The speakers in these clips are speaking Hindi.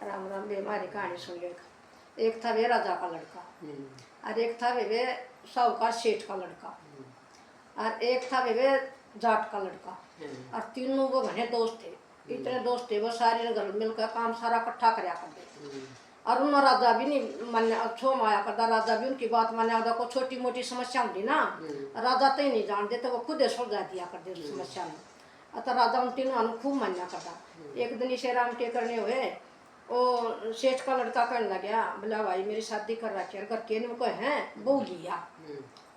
राम राम बे हमारी कहानी सुन ले। एक था वे राजा का लड़का और एक था वे साहूकार सेठ का लड़का और एक था वे जाट का लड़का और तीनों वो घने दोस्त थे। इतने दोस्त थे वो सारे घर मिलकर काम सारा इकट्ठा कराया करते और उन राजा भी नहीं मान्य अच्छो माया करता। राजा भी उनकी बात मान्या होता। को छोटी मोटी समस्या होती ना राजा तो ही नहीं जानते तो वो खुद ही सुलझा दिया करते समस्या में। अतः राजा उन तीनों खूब मान्या करता। एक दिन इसे राम के करने हुए वो सेठ का लड़का कहने लगा बोला भाई मेरी शादी कर रखी है। घर के को है बहू लिया।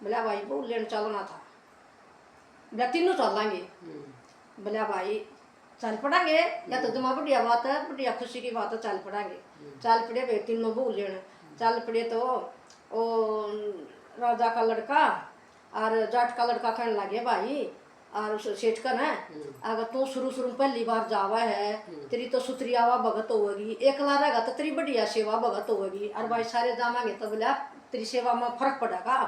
बोला भाई बहू लेने चलना था। बोला तीनों चलेंगे। बोला भाई चल पड़ेंगे या तो तुम्हारा बढ़िया बात है बढ़िया खुशी की बात है चल पड़ेंगे। चल पड़े भाई तीनों बहू लेने चल पड़े तो वो राजा का लड़का और जाट का लड़का कहने लगे भाई और सेठ का ना अगर तू शुरू शुरू पहली बार जावा है तेरी तो सुतरी आवा भगत होगी। एकला रहेगा तो तेरी बढ़िया सेवा भगत होगी और भाई सारे जावांगे तो बोला तेरी सेवा में फर्क पड़ेगा।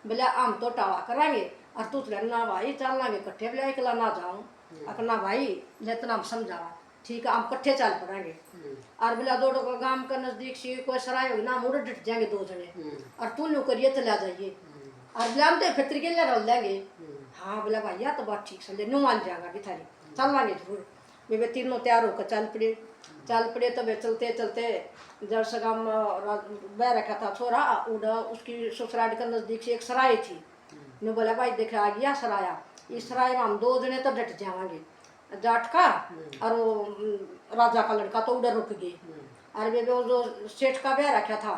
बोला हम तो टावा कराएंगे और तू तो ना भाई चलना भी इकट्ठे। बोला एकला ना जाऊँ अपना भाई जितना हम समझावा ठीक है हम इकट्ठे चल पड़ेंगे। और बोला दो गांव का नजदीक से कोई सराय होगी ना हम उड़ डट जाएंगे दो जने और तू न्यू करिए चला जाइए और बोला हम तो फिर तरीके ले रल लेंगे। हाँ बोला भैया तो बात ठीक समझे न्यू मान जाएगा भी थारी चल लाएंगे जरूर। वे तीनों तैयार होकर चल पड़े तो वे चलते चलते जब सगम बह रखा था छोरा उड़ा उसकी ससुराल के नजदीक से एक सराय थी। ने बोला भाई देखे आ गया सराया इस सराय में हम दो जने तो डट जाएंगे जाट का और वो राजा का लड़का तो उधर रुक गए। और वे वो जो सेठ का ब्याह रखा था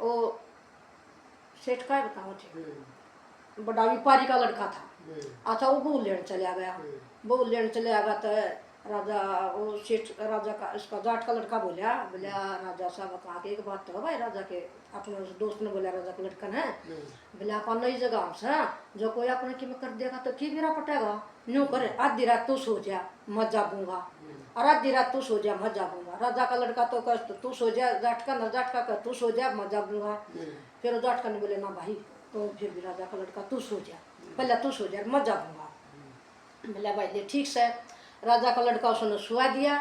वो सेठ का बताओ बड़ा व्यापारी का लड़का था। अच्छा वो बहू लेने चला गया। बहू लेने चला गया तो राजा वो सेठ राजा का इसका जाट का लड़का बोला राजा साहब कहा के एक बात तो भाई राजा के अपने दोस्त ने बोला राजा का लड़का है बोला अपन नई जगह से जो कोई अपने की में कर देगा तो की मेरा पटेगा न्यू करे आधी रात तू सो जा मत जागूंगा और आधी रात तू सो जा मत जागूंगा। राजा का लड़का तो कह तू सो जा जाट का न जाट का कह तू सो जा मत जागूंगा। फिर जाट का ने बोले ना भाई तो फिर भी राजा का लड़का तू सो जा पहले तू सो जा मत जागूंगा। बोला भाई ठीक से राजा का लड़का उसने सुआ दिया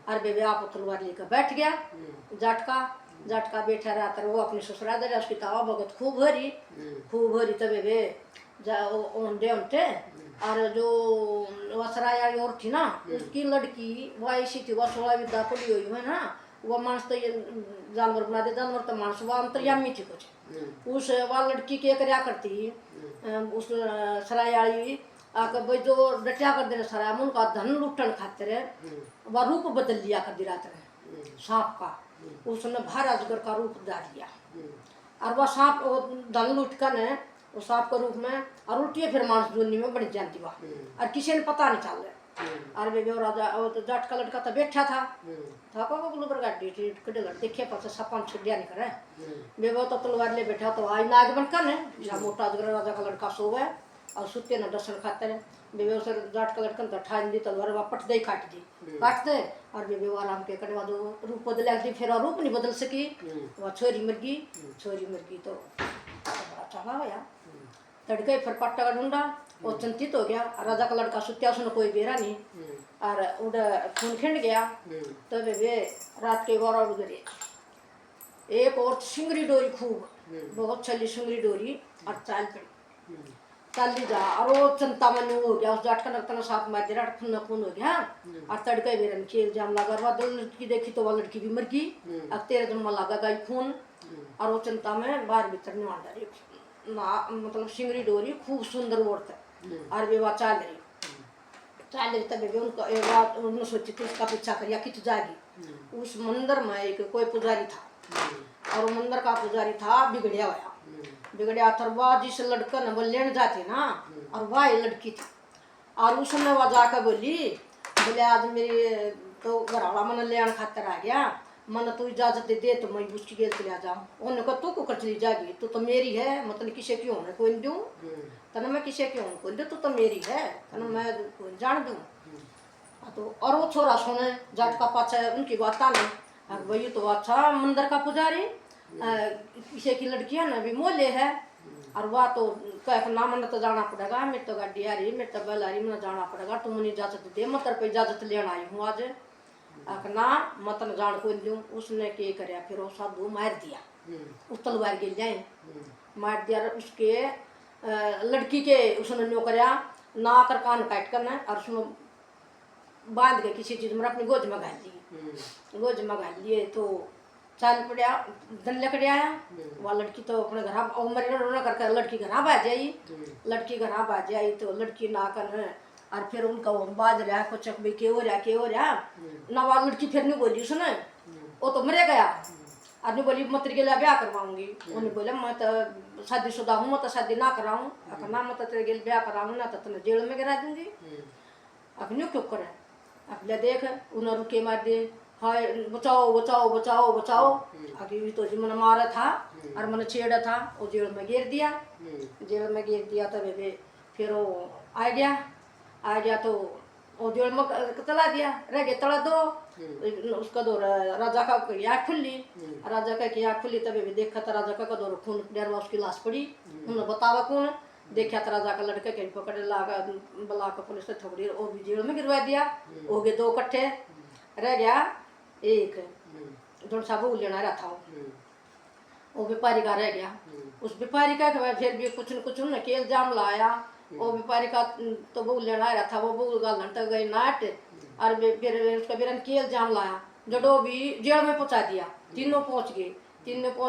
और बेबे आप तलवार लेकर बैठ गया। जाट का बैठा रहा तो वो अपनी ससुराल दे उसकी तावा भगत खूब भरी तो बेबे ओंडे और जो वसराया और थी ना उसकी लड़की वो ऐसी थी वह 16 विद्या पड़ी हुई है ना वह मानस तो ये जानवर बना दे जानवर तो मानस वह अंतर्यामी थी कुछ उस वह लड़की क्या करया करती उस सरायाली आकर भाई जो डटिया कर देना सारा उनका धन लुटन खातिर वह रूप बदल लिया कर दी रात में सांप का उसने महाराजगर का रूप डाल लिया और वह सांप धन लुट कर वो सांप के रूप में और उल्टी फिर मानस दुनिया में बढ़ जाती वह और किसी ने पता नहीं चल रहा। और वे राजा तो जाट का लड़का तो बैठा था को गुलबर गाड़ी कड़े लड़ देखे पास सपन छुड़िया नहीं करे वे वो तो तलवार ले बैठा तो आज नाग बनकर है मोटा राजा का लड़का सो है और सुते न दर्शन खाते बेबे उसे जाट का लड़कन तो ठान दी तलवार वापट दे काट दे और बेबे वो आराम के कड़े वो रूप बदल दी फिर और रूप नहीं बदल सकी वह छोरी मर गई तो बड़ा चला गया तड़के फिर पट्टा का ढूंढा वो चिंतित हो गया। राजा का लड़का सुत्या उसने कोई बेरा नहीं और उड़ खून खिंड गया तो बेबे रात के 12 बजे एक और सिंगरी डोरी खूब बहुत छली सिंगरी डोरी और चाल पड़ी चल जा और वो चिंता मन हो गया उस जाट का नक्तना साफ मार दिया खून हो गया और तड़के बेरन खेल जाम लगा वह दो लड़की देखी तो वह लड़की भी मर गई। अब 13 दिन में लगा गई खून और वो चिंता में बाहर भीतर नहीं मार रही मतलब सिंगरी डोरी खूब सुंदर औरत है और वे वह चाल रही तब भी उन्होंने सोची थी उसका पीछा करिया कि जाएगी। उस मंदिर में एक कोई पुजारी था और वो मंदिर का पुजारी था बिगड़िया था वह जिस लड़का ने वो लेने जाती ना और वह लड़की थी और उसने वह जाकर बोले आज मेरी तो घरवाला मन लेने खातर आ गया मन तू इजाजत दे तो मैं उसकी गेल चला जाऊँ। उन्होंने कहा तू को कर चली जाएगी तू तो मेरी है मतलब किसी की होने कोई नहीं दूँ तना मैं किसी की होने कोई दूँ तू तो मेरी है तना मैं जान दूँ। तो और वो छोरा सुने जाट का पाचा उनकी बात नहीं वही तो अच्छा मंदिर का पुजारी किसी की लड़की है ना भी मोले है और वह तो कह ना मन तो जाना पड़ेगा मेरे तो गाड़ी आ रही मेरे तो बैल आ रही मैं जाना पड़ेगा तुम मुझे इजाजत दे मैं तेरे पे इजाजत लेना आई हूँ आज। अखना मत न जान को लूं। उसने के करया फिर वो साधु मार दिया, उस तलवार गिर जाए मार दिया। उसके लड़की के उसने न्यो करया नाक और कान काट कर ना और उसमें बांध के किसी चीज में अपनी गोद में घाल लिए। गोद में घाल लिए तो चाल पड़ा धन लकड़े आया। वह लड़की तो अपने घर मरी रोना करके लड़की घर बाज आई। लड़की घर बाज आई तो लड़की ना कर और फिर उनका वो बाज रहा कुछ भाई के हो रहा ना। वह लड़की फिर नहीं बोली उसने, वो तो मरे गया और नहीं बोली मैं तेरे लिए ब्याह करवाऊंगी। उन्हें बोला मैं तो शादीशुदा हूँ, मैं तो शादी ना कराऊँ। ना मैं तो तेरे लिए ब्याह कराऊँ ना तो तुम्हें जेल में गिरा दूंगी। अपने क्यों करे अपने देख उन्हें रुके मार दे हाय बचाओ बचाओ बचाओ बचाओ। अभी तो जी मैंने मारा था और मैंने छेड़ा था, वो जेल में गिर दिया। जेल में गिर दिया तो फिर वो आ गया तो वो जेल में तला दिया रह गया तला दो। उसका दो राजा का आँख खुली, राजा का आँख खुली तभी देखा था राजा का दो खून डरवा उसकी लाश पड़ी। उन्होंने बतावा कौन देखा तो राजा का लड़के कहीं पकड़ लागा बुला कर पुलिस ने थोड़ी वो भी जेल में गिरवा दिया। हो गए दो इकट्ठे, रह गया एक जो साबू लेना रहा था वो व्यापारी का रह गया। उस व्यापारी का फिर भी कुछ न कुछ उन्होंने केल जाम लाया। वो व्यापारी का तो वो लेना रहा था, वो बहू का लंट गई नाट और फिर उसका बिरन केल जाम लाया जडो भी जेल में पहुंचा दिया। तीनों पहुंच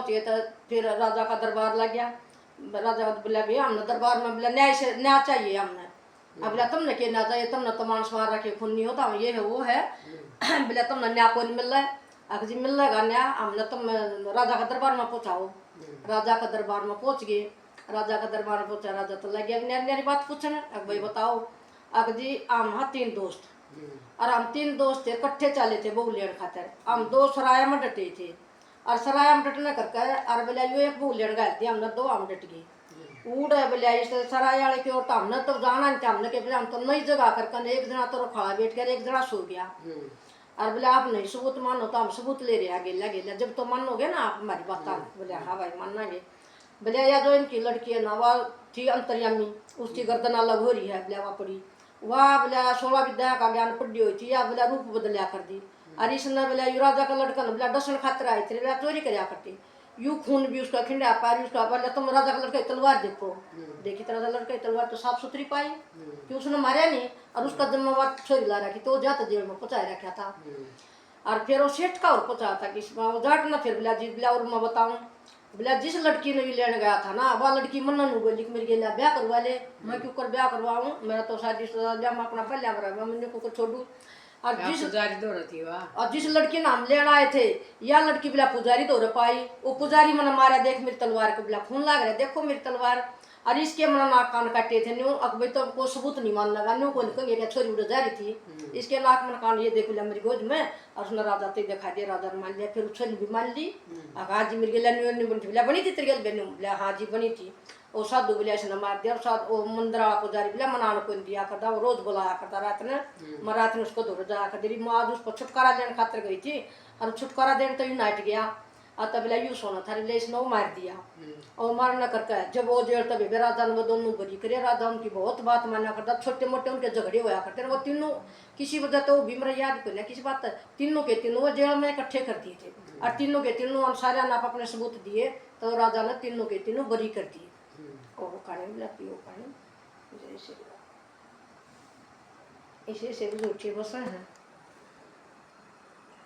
गए तो फिर राजा का दरबार लग गया। राजा बोला भैया हमने दरबार में बोला न्याय चाहिए हमने। अब बोला तुमने क्या न्याय चाहिए, तुमने तो मानस मार रखे खून नहीं होता ये है वो है। बोला तुमने न्याय को नहीं मिल रहा है। अब जी मिल रहा न्याय हमने तुम राजा का दरबार में पहुँचाओ। राजा का दरबार में पहुँच गए, राजा का दरबार में पहुँचा। राजा तो लग गया न्यारी बात पूछने। अब भाई बताओ अब जी हम हाँ 3 दोस्त और हम 3 दोस्त थे इकट्ठे चले थे बहू लेने खातर। हम 2 सराय में डटे थे और सराय में डटने करके और बोला यो एक बहू लेने गए थे हमने 2 हम डट गए। उड़ बोलिया इस सराय वाले की ओर तो हमने तो जाना नहीं था। हमने के हम तो नई जगह करके एक जना तो खड़ा बैठ कर एक जना सो गया। और बोले आप नहीं सबूत मानो तो हम सबूत ले रहे गेला गेला जब तो मानोगे ना आप हमारी बात। बोले हाँ भाई मानेंगे। बोले या जो इनकी लड़की है ना वह थी अंतर्यामी, उसकी गर्दन अलग हो रही है। बोले वह पड़ी वह बोले 16 विद्या का ज्ञान पढ़ी हुई थी या बोले रूप बदलिया कर दी। और इसने बोले यू राजा का लड़का ने बोला डसन खातर आई थी बोला चोरी कराया करती यू खून भी उसका खिंडा पारी उसका। बोले तुम राजा का लड़का तलवार देखो, देखी तो राजा लड़का तलवार तो साफ सुथरी पाई कि उसने मारा नहीं और उसका जिम्मेवार छोरी ला रखी तो जाता जेल में पहुंचा रखा था। और फिर वो सेठ का और पहुंचा था कि वो जाट ना फिर बोला जी बोला और मैं बताऊँ बोला जिस लड़की ने भी लेने गया था ना वह लड़की मन नहीं बोली कि मेरे गेला ब्याह करवा ले। मैं क्यों कर ब्याह करवाऊँ, मेरा तो शादी मैं अपना पहले मैं मैंने को छोड़ू। और जिस लड़की नाम लेना आए थे या लड़की बिला पुजारी दौड़ पाई। वो पुजारी मैंने मारा देख मेरी तलवार के बिला खून लाग रहा देखो मेरी तलवार। और इसके मैंने नाक कान काटे थे न्यू अब भाई तो को सबूत नहीं मान लगा न्यू को निकल छोरी उड़ जा रही थी। इसके नाक में कान ये देख लिया मेरी गोद में और उसने राजा ते दिखा दिया। राजा ने मान लिया फिर छोरी भी मान ली। हाँ जी मेरी गेला बनी थी तेरी गेल बोला हाँ जी बनी थी। वो साधु बोलिया इसने मार दिया और साधु वो मंदिर वाला पुजारी बोला मनाने को दिया करता वो रोज बुलाया करता रात ने। मैं रात में उसको दौड़ जाया कर मैं आज उसको छुटकारा देने खातर गई थी और छुटकारा देने तो यू नाट गया और तब बोला यू सोना था बोले इसने वो मार दिया। और मारना करके जब वो जेल तब राजा ने वो दोनों बरी करे। राजा उनकी बहुत बात माना करता, छोटे मोटे उनके झगड़े होया करते वो तीनों किसी वजह तो भीमरा याद को किसी बात तीनों के तीनों वो जेल में इकट्ठे कर दिए थे और तीनों के तीनों सारे आप अपने सबूत दिए तो राजा ने तीनों के तीनों बरी कर दिए। और वो खाने मिला पियो पानी ऐसे से भी झूठे बस हैं।